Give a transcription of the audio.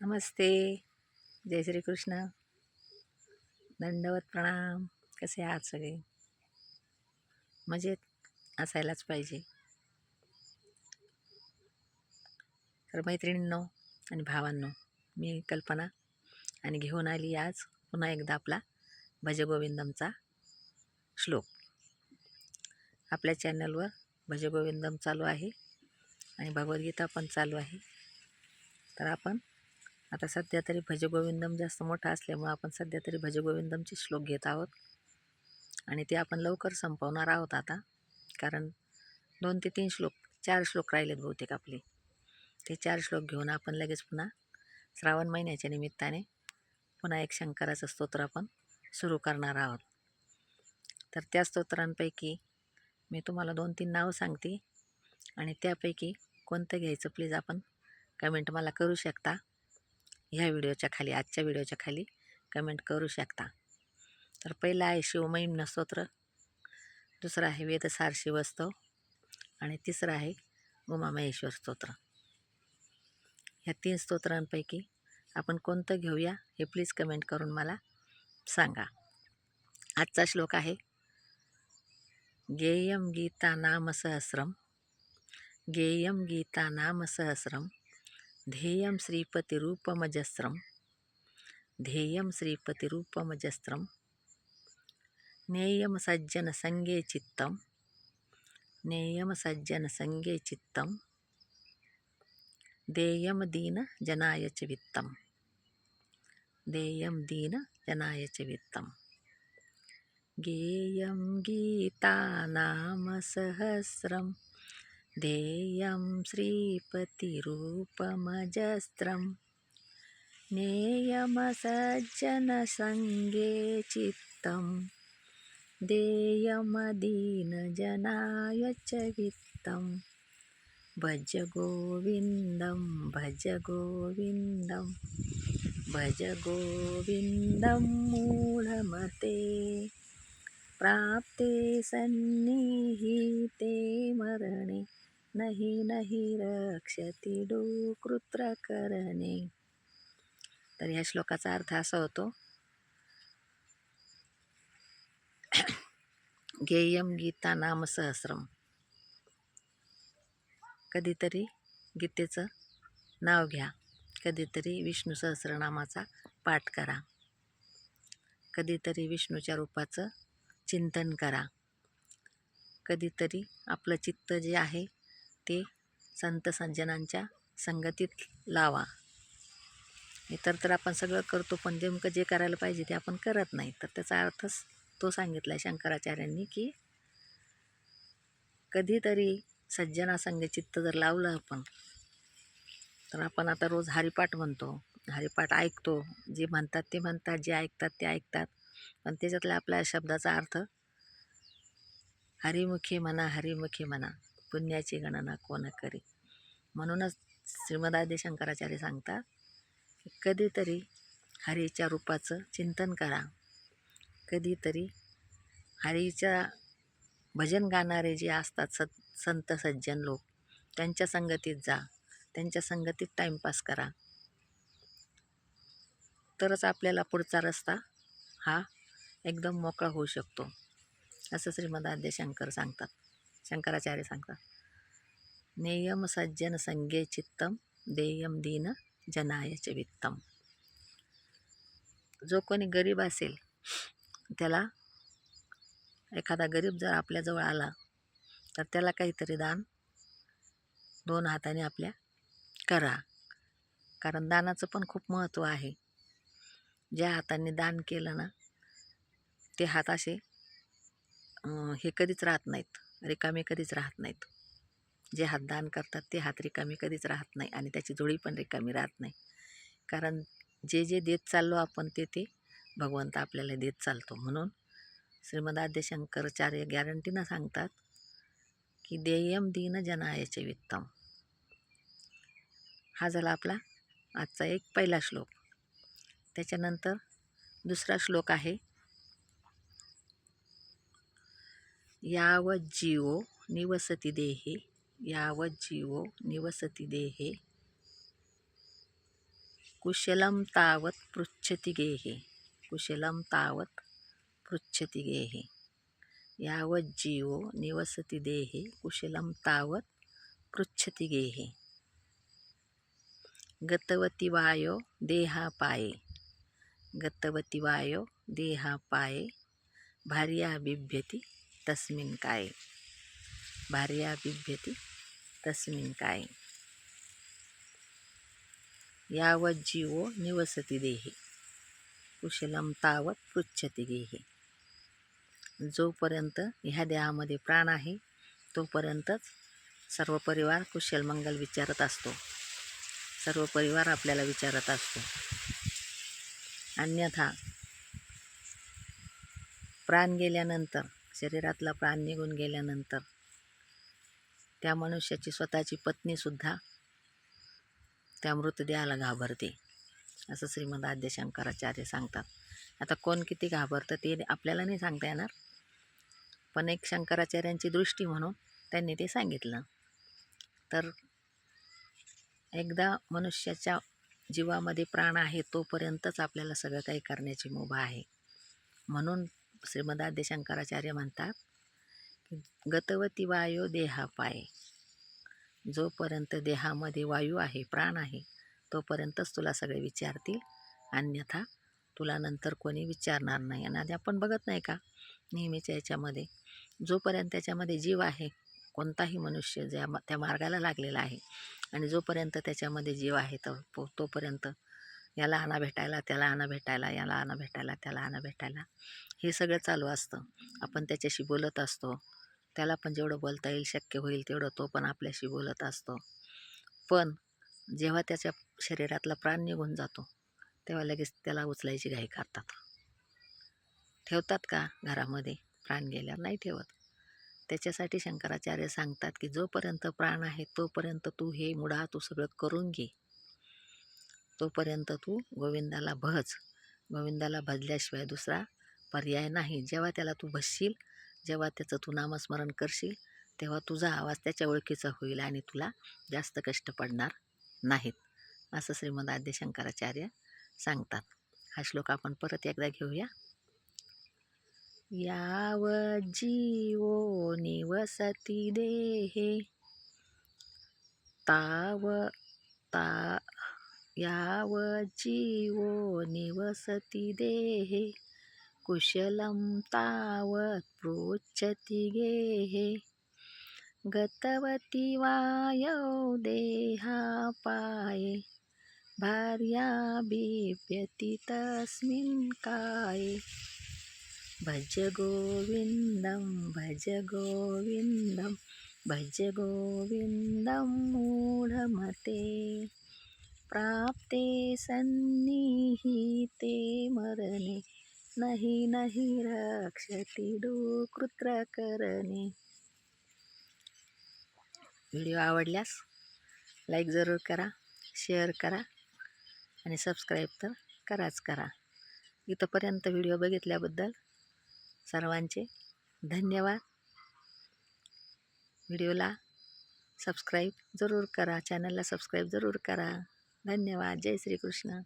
नमस्ते. जय श्री कृष्ण. दंडवत प्रणाम. कसे आहात सगळे? मजेत असायलाच पाहिजे. तर मैत्रिणींनो आणि भावांनो, मी कल्पना आणि घेऊन आली आज पुन्हा एकदा आपला भजगोविंदमचा श्लोक. आपल्या चॅनलवर भजगोविंदम चालू आहे आणि भगवद्गीता पण चालू आहे. तर आपण आता सध्या तरी भजगोविंदम जास्त मोठा असल्यामुळे आपण सध्या तरी भजगोविंदमचे श्लोक घेत आहोत आणि ते आपण लवकर संपवणार आहोत आता, कारण 2 ते 3 श्लोक 4 श्लोक राहिलेत बहुतेक आपले. ते 4 श्लोक घेऊन आपण लगेच पुन्हा श्रावण महिन्याच्या निमित्ताने पुन्हा एक शंकराचं स्तोत्र आपण सुरू करणार आहोत. तर त्या स्तोत्रांपैकी मी तुम्हाला 2-3 नावं सांगते आणि त्यापैकी कोणतं घ्यायचं प्लीज आपण कमेंट मला करू शकता. ह्या व्हिडिओच्या खाली, आजच्या व्हिडिओच्या खाली कमेंट करू शकता. तर पहिलं आहे शिवमहिम्न स्तोत्र, दुसरं आहे वेदसार शिवस्तव आणि तिसरं आहे उमामहेश्वर स्तोत्र. ह्या 3 स्तोत्रांपैकी आपण कोणतं घेऊया हे प्लीज कमेंट करून मला सांगा. आजचा श्लोक आहे गेयम गीता नाम सहस्रम, गेयम गीता नाम सहस्रम, ध्येयम श्रीपतिरूपमजस्रम, ध्येयम श्रीपतिरूपमजस्रम, नेयम सज्जन संगे चित्तम, नेयम सज्जन संगे चित्तम, देयम दीन जनाय च वित्तम, देयम दीन जनाय च वित्तम. गेयम गीता नाम सहस्रम, ध्येयम श्रीपतिरूपमजस्रम, नेयम सज्जन संगे चित्तम, देयम दीन जनाय च वित्तम. भज गोविंदम भज गोविंदम भज गोविंदम मूढमते, प्राप्ते सन्निहिते मरणे, नहि नहि रक्षति डुकृत्रकरणे. तर या श्लोकाचा अर्थ असा होतो, गेयम गीता नाम सहस्रम, कधीतरी गीतेचं नाव घ्या, कधीतरी विष्णू सहस्रनामाचा पाठ करा, कधीतरी विष्णूच्या रूपाचं चिंतन करा, कधीतरी आपलं चित्त जे आहे ते संत सज्जनांच्या संगतीत लावा. इतर तर आपण सगळं करतो, पण नेमकं जे करायला पाहिजे ते आपण करत नाही. तर त्याचा अर्थच तो सांगितला आहे शंकराचार्यांनी, की कधीतरी सज्जनासंग चित्त जर लावलं आपण, तर आपण आता रोज हरिपाठ म्हणतो, हरिपाठ ऐकतो, जे म्हणतात ते म्हणतात, जे ऐकतात ते ऐकतात, पण त्याच्यातल्या आपल्या शब्दाचा अर्थ हरिमुखी म्हणा, हरिमुखी म्हणा, पुण्याची गणना कोण करी. म्हणूनच श्रीमदादी शंकराचार्य सांगतात की कधीतरी हरीच्या रूपाचं चिंतन करा, कधीतरी हरीच्या भजन गाणारे जे असतात संत सज्जन लोक, त्यांच्या संगतीत जा, त्यांच्या संगतीत टाईमपास करा, तरच आपल्याला पुढचा रस्ता हा एकदम मोकळा होऊ शकतो, असं श्रीमदाद्य शंकराचार्य सांगतात. नेयम सज्जन संगे चित्तम, देयम दीन जनाय च वित्तम. जो कोणी गरीब असेल त्याला, एखादा गरीब जर आपल्याजवळ आला तर त्याला काहीतरी दान 2 हाताने आपल्या करा, कारण दानाचं पण खूप महत्त्व आहे. ज्या हाताने दान केलं ना, ते हात असे हे कधीच राहत नाहीत, रिकामे कधीच राहत नाहीत. जे हात दान करतात ते हात रिकामी कधीच राहत नाही आणि त्याची जोडी पण रिकामी राहत नाही, कारण जे जे देत चाललो आपण ते भगवंत आपल्याला देत चालतो. म्हणून श्रीमदाद्य शंकराचार्य गॅरंटीनं सांगतात की देयम दीन जनाय च वित्तम. हा झाला आपला आजचा एक पहिला श्लोक. त्याच्यानंतर दुसरा श्लोक आहे, यावत जीवो निवसति देहे, यावत जीवो निवसति देहे, कुशलं तावत् पृच्छति गेहे, कुशलं तावत् पृच्छति गेहे, यावज्जीवो निवसति देहे, कुशलं तावत् पृच्छति गेहे. गतवती वायो देहापाये, गतवती वायो देहापाये, भार्या बिभ्यति तस्मिन् काये, भार्या बिभ्यति तस्मिन् काये. यावज्जीवो निवसति देहे, कुशलं तावत् पृच्छति गेहे. जोपर्यंत ह्या देहामध्ये प्राण आहे तोपर्यंतच सर्व परिवार कुशल मंगल विचारत असतो, सर्व परिवार आपल्याला विचारत असतो. अन्यथा प्राण गेल्यानंतर, शरीरातला प्राण निघून गेल्यानंतर त्या मनुष्याची स्वतःची पत्नीसुद्धा त्या मृतदेहाला घाबरते, असं श्रीमद आद्य शंकराचार्य सांगतात. आता कोण किती घाबरतं ते आपल्याला नाही सांगता येणार, पण एक शंकराचार्यांची दृष्टी म्हणून त्यांनी ते सांगितलं. तर एकदा मनुष्याच्या जीवामध्ये प्राण आहे तोपर्यंतच आपल्याला सगळं काही करण्याची मुभा आहे. म्हणून श्रीमद आद्य शंकराचार्य म्हणतात की गतवती वायो देहापाये, जोपर्यंत देहामध्ये वायू आहे, प्राण आहे, तोपर्यंतच तुला सगळे विचारतील, अन्यथा तुला नंतर कोणी विचारणार नाही. आणि आधी आपण बघत नाही का नेहमीच्या याच्यामध्ये, जोपर्यंत त्याच्यामध्ये जीव आहे, कोणताही मनुष्य त्या मार्गाला लागलेला आहे आणि जोपर्यंत त्याच्यामध्ये जीव आहे तोपर्यंत याला आणा भेटायला, त्याला आणा भेटायला, याला आणा भेटायला, त्याला आणा भेटायला, हे सगळं चालू असतं. आपण त्याच्याशी बोलत असतो, त्याला पण जेवढं बोलता येईल शक्य होईल तेवढं तो पण आपल्याशी बोलत असतो. पण जेव्हा त्याच्या शरीरातला प्राण निघून जातो तेव्हा लगेच त्याला उचलायची घाई करतात. ठेवतात का घरामध्ये प्राण गेल्यावर? नाही ठेवत. त्याच्यासाठी शंकराचार्य सांगतात की जोपर्यंत प्राण आहे तोपर्यंत तू हे मुळा तू सगळं करून घे, तोपर्यंत तू गोविंदाला भज. गोविंदाला भजल्याशिवाय दुसरा पर्याय नाही. जेव्हा त्याला तू भजशील, जेव्हा त्याचं तू नामस्मरण करशील, तेव्हा तुझा आवाज त्याच्या ओळखीचा होईल आणि तुला जास्त कष्ट पडणार नाहीत, असं श्रीमद आद्य शंकराचार्य सांगतात. हा श्लोक आपण परत एकदा घेऊया. यावज्जीवो निवसति देहे यावज्जीवो निवसति देहे, कुशलं तावत् पृच्छति गेहे. गतवती वायो देहापाये, भार्या बिभ्यति तस्मिन् काये. भज गोविन्दं भज गोविन्दं भज गोविन्दं मूढमते, प्राप्ते सन्निहिते मरणे, नहि नहि रक्षति दुकृतकरणे. व्हिडिओ आवडल्यास लाईक जरूर करा, शेअर करा आणि सबस्क्राईब तर कराच करा. इथंपर्यंत व्हिडिओ बघितल्याबद्दल सर्वांचे धन्यवाद. व्हिडिओला सबस्क्राईब जरूर करा, चॅनलला सबस्क्राईब जरूर करा. धन्यवाद. जय श्री कृष्ण.